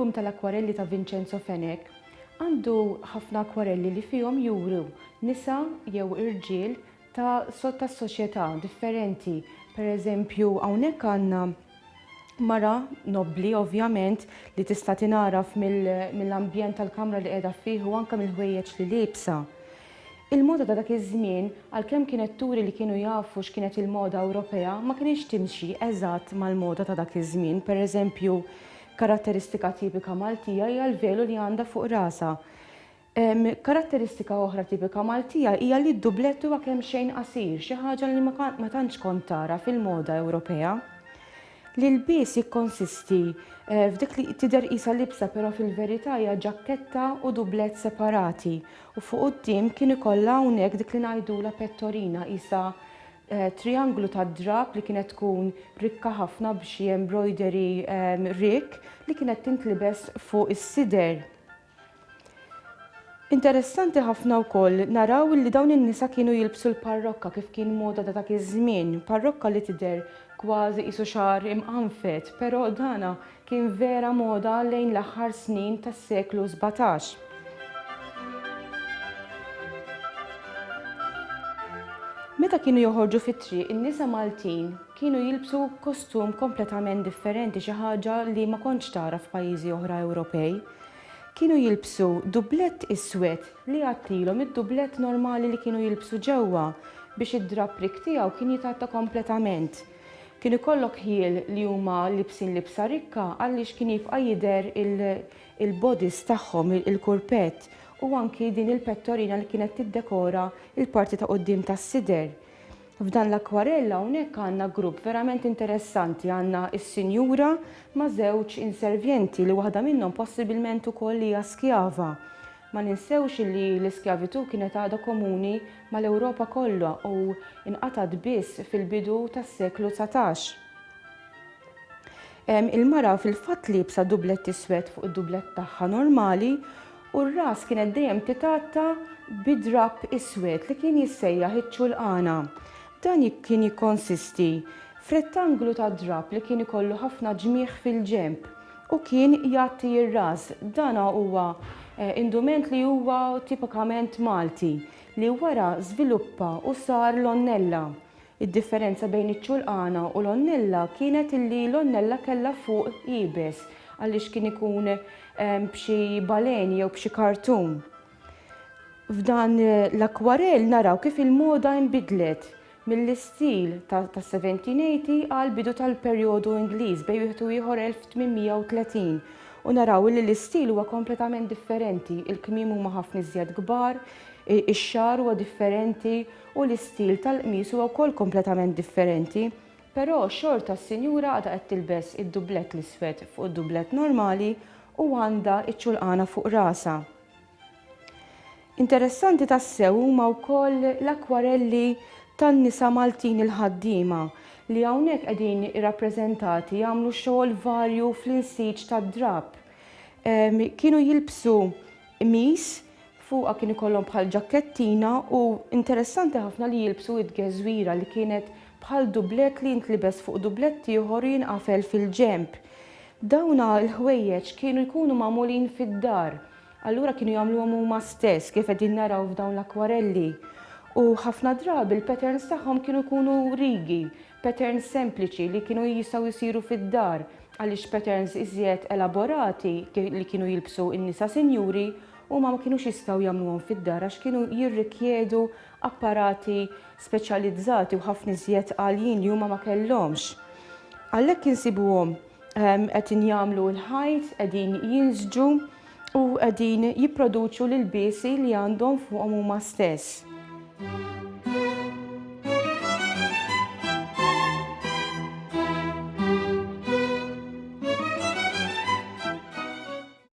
l-album tal-akwarelli ta' Vincenzo Fenech għandu ħafna akwarelli li fihom juru nisa jew irġiel ta' soċjetà differenti. Per eżempju, hawnhekk għandna mara nobbli ovvjament li tista' tingħaraf mill-ambjent tal-kamra li qiegħda fih u anke mill-ħwejjeġ li liebsa. Il-moda ta' dak iż-żmien għalkemm kienet turi li kienu jafu x'kienet il-moda Ewropea ma kienx timxi eżatt mal-moda ta' dak iż-żmien. Pereżempju, karatteristika tipika Maltija hija l-velu li għandha fuq rasha. Karatteristika oħra tipika Maltija hija li d-dublett huwa kemm xejn qasir, xi ħaġa li ma tantx kont tara fil-moda Ewropea. Li l-bies jikkonsisti f'dik li tidher qisha libsa però fil-verità hija ġakketta u dublett separati u fuq quddiem kien ikollha hawnhekk dik li ngħidula pettorina qisha trianglu ta' drab li kienet tkun rikka ħafna b'xi embroidery rik li kienet tintlibes fuq is-sider. Interessanti ħafna wkoll naraw li dawn in-nisa kienu jilbsu l-parrokka kif kien moda ta' dak iż-żmien, parrokka li tidher kważi qisu xahar imqanfet, però dana kien vera moda lejn l-aħħar snin tas-seklu 17. Meta kienu joħorġu fit-triq, in-nisa Maltin kienu jilbsu kostum kompletament differenti, xi ħaġa li ma kontx tara f'pajjiżi oħra Ewropej. Kienu jilbsu dublett iswed li għattilhom id-dublett normali li kienu jilbsu ġewwa biex id-draprik tiegħu kien jitatta kompletament. Kien ikollok ħiel li huma libsin libsa rikka għaliex kien jibqa' jidher il-bodies tagħhom, il-kurpett u anki din il-pettorina li kienet tiddekora il-parti ta' quddiem tas-sider. F'dan l-akwarella hawnhekk għandna grupp verament interessanti, għandna s-sinjura ma' żewġ inservjenti li waħda minnhom possibilment ukoll hija skjava. Ma ninsewx li l-iskjavitu kienet għadha komuni mal-Ewropa kollha u inqatad biss fil-bidu tas-seklu 19. Il-mara fil-fatt libsa dublett iswed fuq id-dublett tagħha normali u r-ras kienet dejjem titatta bidrab iswed li kien jissejjaħ iċ-ċulqana. Dan kien jikkonsisti f'rettanglu ta' drab li kien ikollu ħafna ġmieħ fil-ġenb u kien jagħti r-ras. Dan huwa indument li huwa tipikament Malti li wara żviluppa u sar l-onnella. Id-differenza bejn iċ-ċulqana u l-onnella kienet illi l-onnella kellha fuq ibes għaliex kien ikun b'xi baleni jew b'xi kartun. F'dan l-akwarell naraw kif il-moda inbidlet mill-istil ta' 1780 għal bidu tal-perjodu Ingliż bejn wieħed u ieħor 1830 u naraw li l-istil huwa kompletament differenti, il-kmiem huma ħafna iżjed kbar, ix-xar huwa differenti u l-istil tal-qmiż huwa wkoll kompletament differenti, però xorta s-sinjura għadha qed tilbes id-dublett l-iswed fuq id-dublett normali u għandha iċ-ċulqana fuq rasha. Interessanti tassew huma wkoll l-akwarelli tan-nisa Maltin il-ħaddiema li hawnhekk qegħdin irrappreżentati jagħmlu xogħol varju fl-insiġ tad-drab. Kienu jilbsu qmies fuqha kien ikollhom bħal ġakkettina u interessanti ħafna li jilbsu id-geżwira li kienet bħal dublett li jintlibes fuq dublett ieħor jinqafel fil-ġenb. Dawna l-ħwejjeġ kienu jkunu magħmulin fid-dar. Allura kienu jagħmluhom huma stess kif qegħdin naraw f'dawn l-akwarelli. U ħafna drabi il-patterns tagħhom kienu jkunu rigi, patterns sempliċi li kienu jistgħu jsiru fid-dar għaliex patterns iżjed elaborati li kienu jilbsu n-nisa sinjuri u ma kienux jistgħu jagħmluhom fid-dar għax kienu jirrikjedu apparati speċjalizzati u ħafna iżjed għaljin li huma ma kellhomx. Għalhekk insibuhom qed jagħmlu l-ħajt, qegħdin jinżġu u qegħdin jipproduċu l-ilbiesi li għandhom fuqhom huma stess.